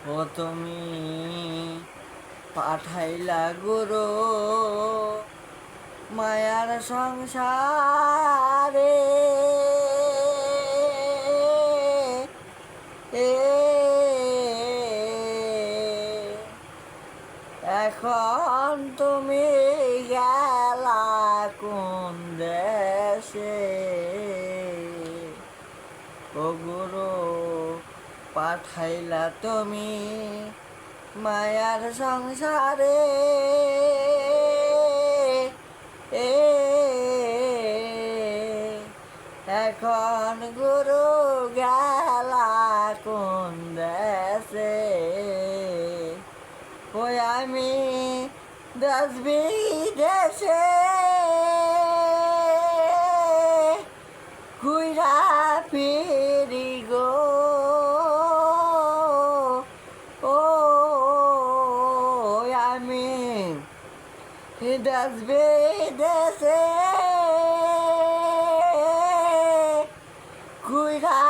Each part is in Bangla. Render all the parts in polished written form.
ও তুমি পাঠাইলা গুরু মায়ার সংসারে এখন তুমি গেলা কোন দেশে ও গুরু পাঠাইলা তুমি মায়ার সংসারে এ এখন গুরু গেলা কোন দেশে ওই আমি দেশ বিদেশে ঘুরা ফিরি গো ও আমি দেশ বিদেশে ঘুরা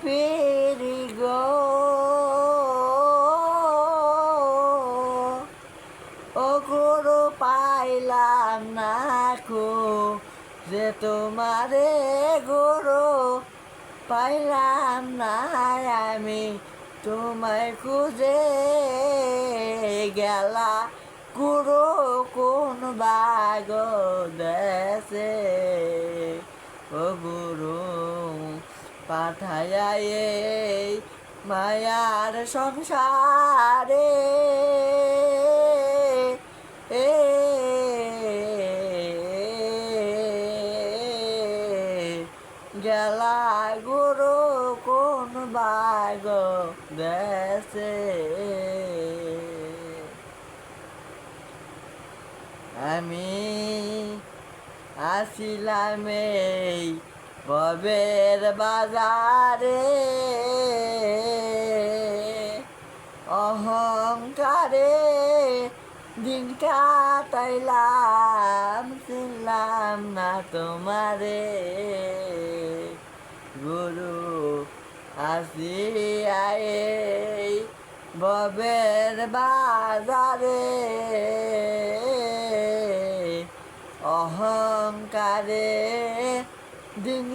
ফিরি গো ও গুরু পাইলাম না কো যে তোমারে গুরু পাইলাম না আমি তোমায় খুঁজে গেলা গুরু কোন বাগ দেশে ও গুরু পাঠাইয়া এই মায়ার সংসারে গেলা গুরু কোন বাগ দেশে আমি আসিলাম এই ভবের বাজারে অহংকারে দিন কাটাইলাম ছিলাম না তোমারে গুরু আসিয়া এই ভবের বাজারে অহংকারে দিন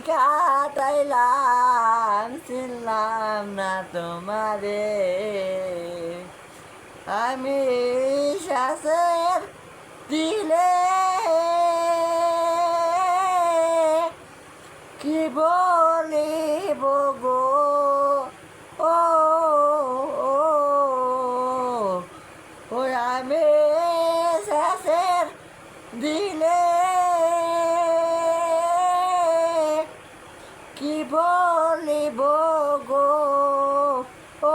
কাটাইলাম ছিলাম না তোমারে আমি শ্বাসের দিলে কি বলিব গো ও ওই আমি শ্বাসের দিলে কি বলিব গো ও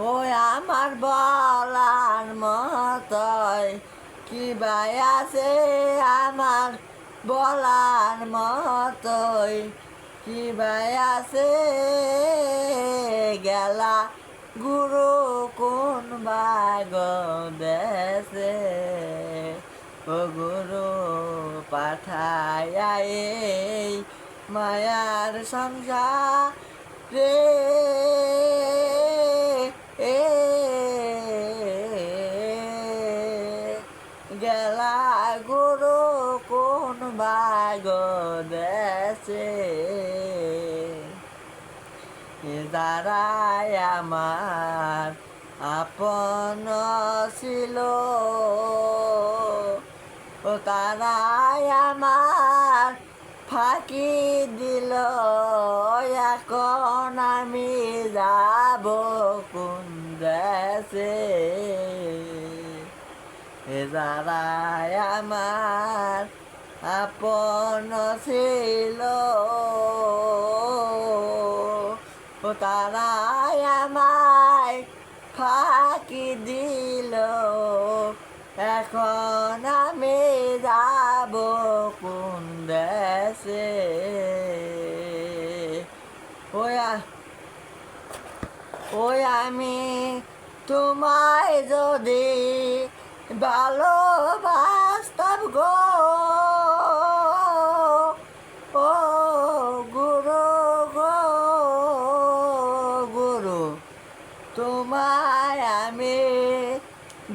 ওই আমার বলার মতই কি ভাই আছে আমার বলার মতই কি ভাই আছে গেলা গুরু কোন বাগ দেশে ও গুরু পাঠাইয়া এই মায়ার সংসারে গেলা গুরু কোন বাগ দেশে যারাই আমার আপন ছিল ও তারাই আমার ফাঁকি দিল এখন আমি যাব কোন দেশে যারাই আমার আপন ছিল ও তারাই আমায় ফাঁকি দিল এখন আমি যাব কোন দেশে ওই আমি তোমায় যদি ভালোবাসতাম গো ও গুরু গো তোমায় আমি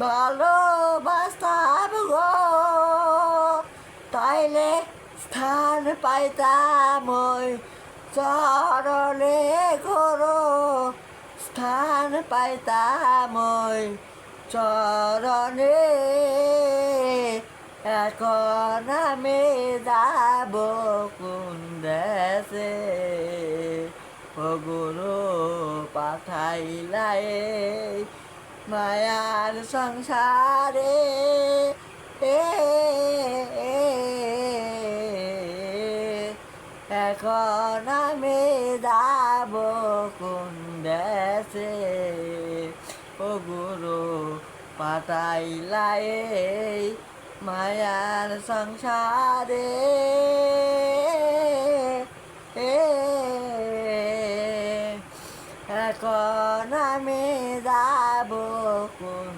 ভালোবাসতাম গো, তাইলে স্থান পাইতাম ওই চরণে ঘোরো, স্থান পাইতাম ওই চরণে। এখন আমি যাব কোন দেশে, ও গুরু পাঠাইলাই মায়ার সংসারে। এখন আমি যাব কোন দেশে, ও গুরু পাঠাইলাই মায়ার সংসারে। এখন আমি যাব কোন